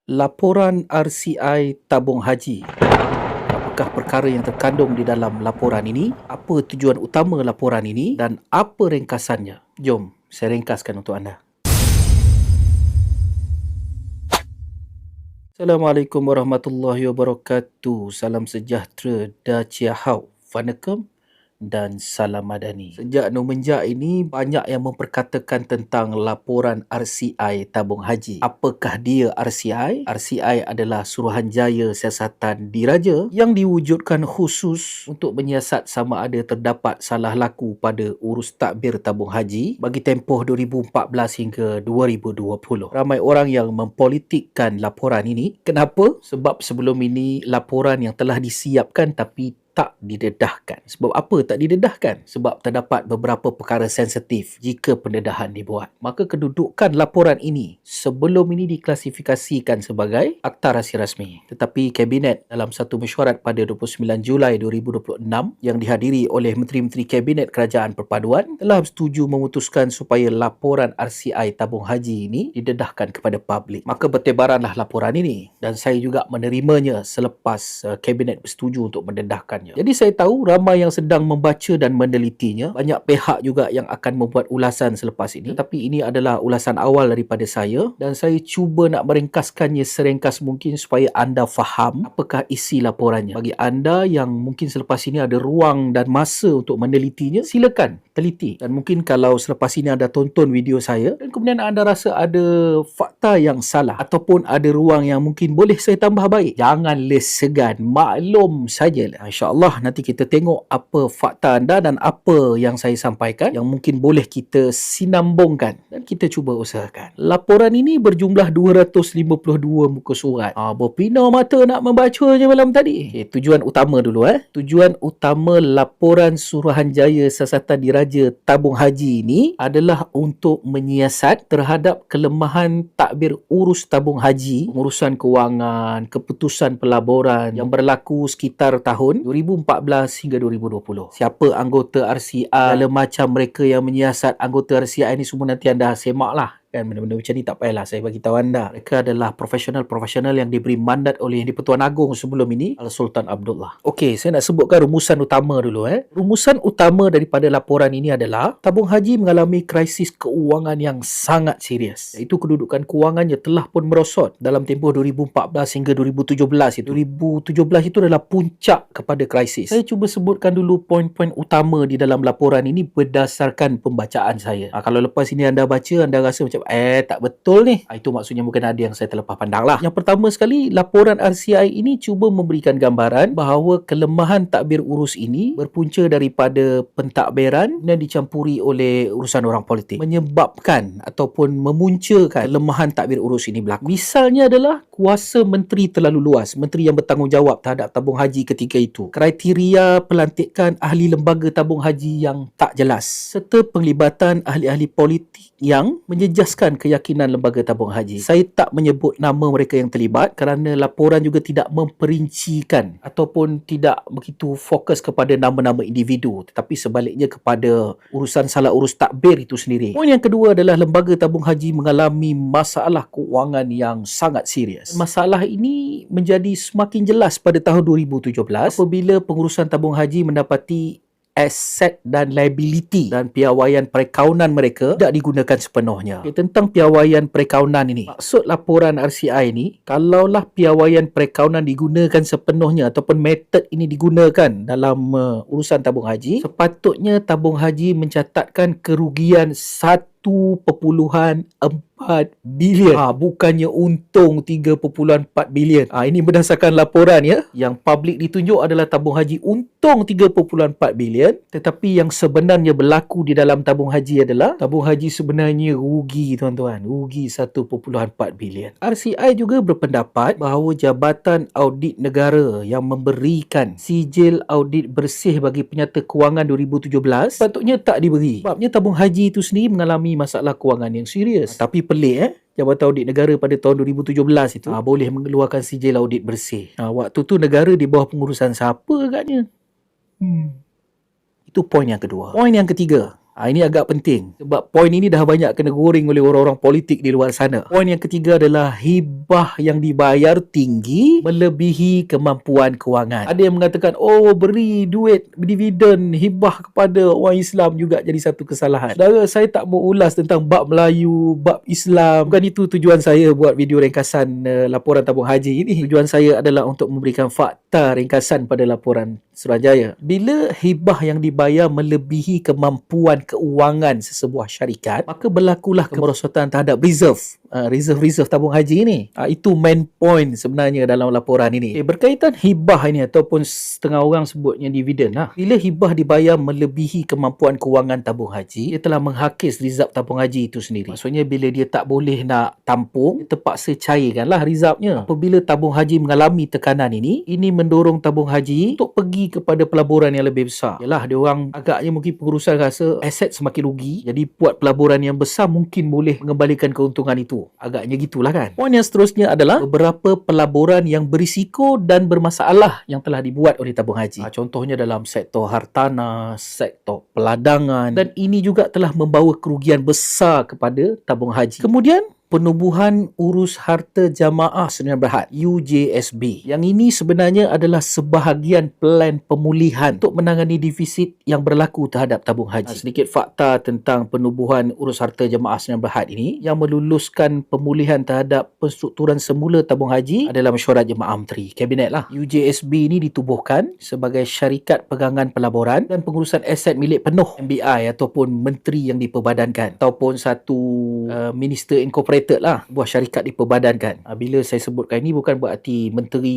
Laporan RCI tabung haji. Apakah perkara yang terkandung di dalam laporan ini? Apa tujuan utama laporan ini? Dan apa ringkasannya? Jom, saya ringkaskan untuk anda. Assalamualaikum warahmatullahi wabarakatuh. Salam sejahtera, da chia hao, vanakkam dan salam madani. Sejak Nomenjak ini banyak yang memperkatakan tentang laporan RCI tabung haji. Apakah dia RCI? RCI adalah Suruhanjaya Siasatan Diraja yang diwujudkan khusus untuk menyiasat sama ada terdapat salah laku pada urus takbir tabung haji bagi tempoh 2014 hingga 2020. Ramai orang yang mempolitikkan laporan ini. Kenapa? Sebab sebelum ini laporan yang telah disiapkan tapi tak didedahkan. Sebab apa tak didedahkan? Sebab terdapat beberapa perkara sensitif jika pendedahan dibuat. Maka kedudukan laporan ini sebelum ini diklasifikasikan sebagai akta rahsia rasmi. Tetapi Kabinet dalam satu mesyuarat pada 29 Julai 2026 yang dihadiri oleh Menteri-Menteri Kabinet Kerajaan Perpaduan telah bersetuju memutuskan supaya laporan RCI tabung haji ini didedahkan kepada publik. Maka bertebaranlah laporan ini dan saya juga menerimanya selepas Kabinet bersetuju untuk mendedahkannya. Jadi saya tahu ramai yang sedang membaca dan menelitinya. Banyak pihak juga yang akan membuat ulasan selepas ini. Tapi ini adalah ulasan awal daripada saya dan saya cuba nak meringkaskannya seringkas mungkin supaya anda faham apakah isi laporannya. Bagi anda yang mungkin selepas ini ada ruang dan masa untuk menelitinya, silakan teliti. Dan mungkin kalau selepas ini anda tonton video saya dan kemudian anda rasa ada fakta yang salah ataupun ada ruang yang mungkin boleh saya tambah baik, janganlah segan, maklum sajalah. InsyaAllah nanti kita tengok apa fakta anda dan apa yang saya sampaikan yang mungkin boleh kita sinambungkan dan kita cuba usahakan. Laporan ini berjumlah 252 muka surat. Berpina mata nak membacanya malam tadi. Okay, tujuan utama dulu. Tujuan utama laporan Suruhanjaya Siasatan Diraja tabung haji ini adalah untuk menyiasat terhadap kelemahan takbir urus tabung haji, pengurusan kewangan, keputusan pelaburan yang berlaku sekitar tahun 2014 hingga 2020. Siapa anggota RCI, segala macam mereka yang menyiasat anggota RCI ni semua nanti anda semak lah. Kan benda-benda macam ni tak payahlah saya bagi tahu anda. Mereka adalah profesional-profesional yang diberi mandat oleh Yang di-Pertuan Agong sebelum ini, Al-Sultan Abdullah. Okey, saya nak sebutkan rumusan utama dulu. Rumusan utama daripada laporan ini adalah tabung haji mengalami krisis keuangan yang sangat serius. Iaitu kedudukan kewangannya telah pun merosot dalam tempoh 2014 hingga 2017 itu. 2017 itu adalah puncak kepada krisis. Saya cuba sebutkan dulu poin-poin utama di dalam laporan ini berdasarkan pembacaan saya. Kalau lepas ini anda baca, anda rasa macam tak betul ni, itu maksudnya mungkin ada yang saya terlepas pandang lah. Yang pertama sekali, laporan RCI ini cuba memberikan gambaran bahawa kelemahan takbir urus ini berpunca daripada pentadbiran dan dicampuri oleh urusan orang politik, menyebabkan ataupun memuncakan kelemahan takbir urus ini berlaku. Misalnya adalah kuasa menteri terlalu luas, menteri yang bertanggungjawab terhadap tabung haji ketika itu, kriteria pelantikan ahli lembaga tabung haji yang tak jelas, serta penglibatan ahli-ahli politik yang menjejaskan keyakinan lembaga tabung haji. Saya tak menyebut nama mereka yang terlibat kerana laporan juga tidak memperincikan ataupun tidak begitu fokus kepada nama-nama individu, tetapi sebaliknya kepada urusan salah urus takbir itu sendiri. Poin yang kedua adalah lembaga tabung haji mengalami masalah keuangan yang sangat serius. Masalah ini menjadi semakin jelas pada tahun 2017 apabila pengurusan tabung haji mendapati aset dan liability dan piawaian perakaunan mereka tidak digunakan sepenuhnya. Tentang piawaian perakaunan ini, maksud laporan RCI ini, kalaulah piawaian perakaunan digunakan sepenuhnya ataupun metod ini digunakan dalam urusan tabung haji, sepatutnya tabung haji mencatatkan kerugian 1.4 bilion. Bukannya untung 3.4 bilion. Ini berdasarkan laporan Yang publik ditunjuk adalah tabung haji untung 3.4 bilion, tetapi yang sebenarnya berlaku di dalam tabung haji adalah tabung haji sebenarnya rugi, tuan-tuan. Rugi 1.4 bilion. RCI juga berpendapat bahawa Jabatan Audit Negara yang memberikan sijil audit bersih bagi penyata kewangan 2017 patutnya tak diberi. Sebabnya tabung haji itu sendiri mengalami masalah kewangan yang serius. Tapi pelik Jabatan Audit Negara pada tahun 2017 itu boleh mengeluarkan sijil audit bersih. Waktu tu negara di bawah pengurusan siapa agaknya? Itu poin yang kedua. Poin yang ketiga, Ini agak penting sebab poin ini dah banyak kena goreng oleh orang-orang politik di luar sana. Poin yang ketiga adalah hibah yang dibayar tinggi melebihi kemampuan kewangan. Ada yang mengatakan, oh, beri duit dividen hibah kepada orang Islam juga jadi satu kesalahan. Saudara, saya tak mau ulas tentang bab Melayu, bab Islam. Bukan itu tujuan saya buat video ringkasan laporan tabung haji ini. Tujuan saya adalah untuk memberikan fakta ringkasan pada laporan Suruhanjaya. Bila hibah yang dibayar melebihi kemampuan keuangan sesebuah syarikat, maka berlakulah kemerosotan terhadap reserve tabung haji ini. Itu main point sebenarnya dalam laporan ini. Berkaitan hibah ini ataupun setengah orang sebutnya dividen lah. Bila hibah dibayar melebihi kemampuan kewangan tabung haji, dia telah menghakis rizab tabung haji itu sendiri. Maksudnya bila dia tak boleh nak tampung, dia terpaksa cairkanlah rizabnya. Apabila tabung haji mengalami tekanan ini mendorong tabung haji untuk pergi kepada pelaburan yang lebih besar. Yalah, dia orang agaknya mungkin pengurusan rasa aset semakin rugi, jadi buat pelaburan yang besar mungkin boleh mengembalikan keuntungan itu. Agaknya gitulah kan. Poin yang seterusnya adalah beberapa pelaburan yang berisiko dan bermasalah yang telah dibuat oleh tabung haji. Contohnya dalam sektor hartanah, sektor peladangan, dan ini juga telah membawa kerugian besar kepada tabung haji. Kemudian Penubuhan Urus Harta Jamaah Sdn Bhd UJSB. Yang ini sebenarnya adalah sebahagian plan pemulihan untuk menangani defisit yang berlaku terhadap tabung haji. Sedikit fakta tentang Penubuhan Urus Harta Jamaah Sdn Bhd ini, yang meluluskan pemulihan terhadap penstrukturan semula tabung haji adalah Mesyuarat Jemaah Menteri, Kabinet lah. UJSB ini ditubuhkan sebagai syarikat pegangan pelaburan dan pengurusan aset milik penuh MBI ataupun menteri yang diperbadankan, ataupun satu minister incorporated lah, buah syarikat diperbadankan. Bila saya sebutkan ini bukan berarti menteri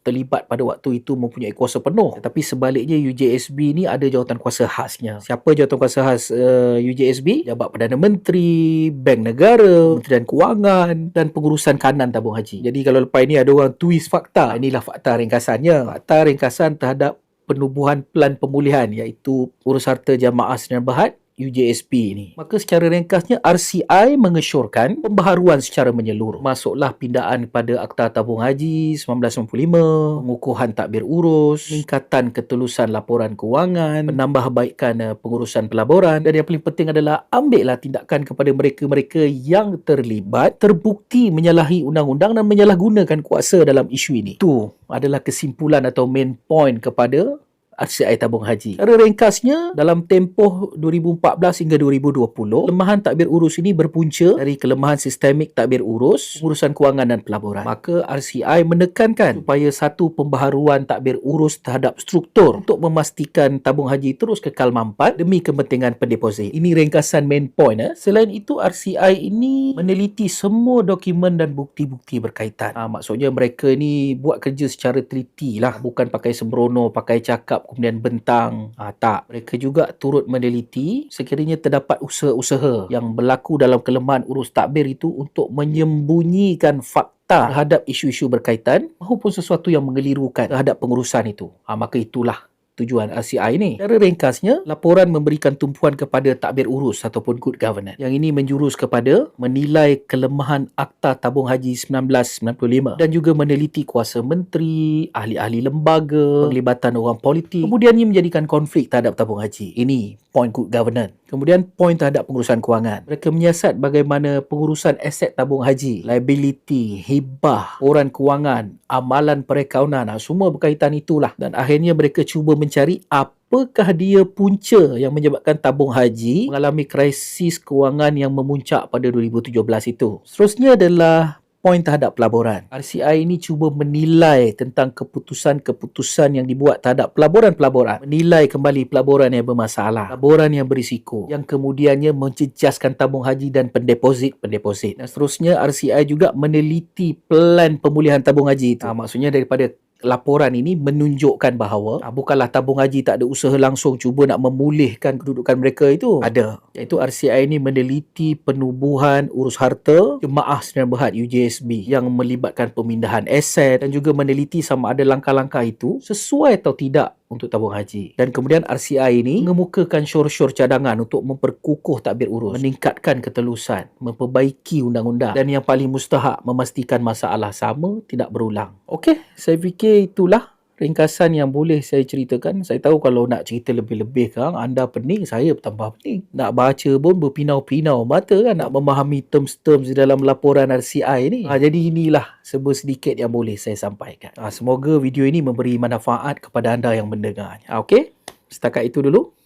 terlibat pada waktu itu mempunyai kuasa penuh, tetapi sebaliknya UJSB ni ada jawatan kuasa khasnya. Siapa jawatan kuasa khas UJSB? Jabat Perdana Menteri, Bank Negara, Kementerian Kewangan dan pengurusan kanan tabung haji. Jadi kalau lepas ini ada orang twist fakta, inilah fakta ringkasannya. Fakta ringkasan terhadap penubuhan plan pemulihan iaitu Urus Harta Jamaah Sdn Bhd UJSB ini. Maka secara ringkasnya RCI mengesyorkan pembaharuan secara menyeluruh. Masuklah pindaan pada Akta Tabung Haji 1995, pengukuhan takbir urus, peningkatan ketelusan laporan kewangan, penambahbaikan pengurusan pelaburan, dan yang paling penting adalah ambillah tindakan kepada mereka-mereka yang terlibat, terbukti menyalahi undang-undang dan menyalahgunakan kuasa dalam isu ini. Itu adalah kesimpulan atau main point kepada RCI Tabung Haji. Secara ringkasnya, dalam tempoh 2014 hingga 2020, kelemahan takbir urus ini berpunca dari kelemahan sistemik takbir urus, pengurusan kewangan dan pelaburan. Maka RCI menekankan supaya satu pembaharuan takbir urus terhadap struktur untuk memastikan tabung haji terus kekal mampat demi kepentingan pendeposit. Ini ringkasan main point. Selain itu, RCI ini meneliti semua dokumen dan bukti-bukti berkaitan. Maksudnya mereka ni buat kerja secara teliti lah, bukan pakai sembrono, pakai cakap kemudian bentang. Tak. Mereka juga turut meneliti sekiranya terdapat usaha-usaha yang berlaku dalam kelemahan urus takbir itu untuk menyembunyikan fakta terhadap isu-isu berkaitan maupun sesuatu yang mengelirukan terhadap pengurusan itu. Maka itulah tujuan RCI ini. Secara ringkasnya, laporan memberikan tumpuan kepada takbir urus ataupun good governance. Yang ini menjurus kepada menilai kelemahan Akta Tabung Haji 1995 dan juga meneliti kuasa menteri, ahli-ahli lembaga, penglibatan orang politik. Kemudiannya menjadikan konflik terhadap tabung haji. Ini point good governance. Kemudian poin terhadap pengurusan kewangan. Mereka menyiasat bagaimana pengurusan aset tabung haji, liability, hibah, orang kewangan, amalan perakaunan, semua berkaitan itulah. Dan akhirnya mereka cuba mencari apakah dia punca yang menyebabkan tabung haji mengalami krisis kewangan yang memuncak pada 2017 itu. Seterusnya adalah poin terhadap pelaburan. RCI ini cuba menilai tentang keputusan-keputusan yang dibuat terhadap pelaburan-pelaburan. Menilai kembali pelaburan yang bermasalah, pelaburan yang berisiko, yang kemudiannya mencecaskan tabung haji dan pendeposit. Dan seterusnya, RCI juga meneliti plan pemulihan tabung haji itu. Maksudnya daripada laporan ini menunjukkan bahawa bukanlah tabung haji tak ada usaha langsung cuba nak memulihkan kedudukan mereka itu. Ada. Iaitu RCI ini meneliti penubuhan urus harta Jemaah Sdn Bhd UJSB yang melibatkan pemindahan aset dan juga meneliti sama ada langkah-langkah itu sesuai atau tidak untuk tabung haji. Dan kemudian RCI ini mengemukakan syur-syur cadangan untuk memperkukuh takbir urus, meningkatkan ketelusan, memperbaiki undang-undang dan yang paling mustahak memastikan masalah sama tidak berulang. Okey, saya fikir itulah ringkasan yang boleh saya ceritakan. Saya tahu kalau nak cerita lebih-lebih kan, anda pening, saya bertambah pening. Nak baca pun berpinau-pinau mata kan, nak memahami terms-terms di dalam laporan RCI ni. Jadi inilah sedikit yang boleh saya sampaikan. Semoga video ini memberi manfaat kepada anda yang mendengarnya. Okey, setakat itu dulu.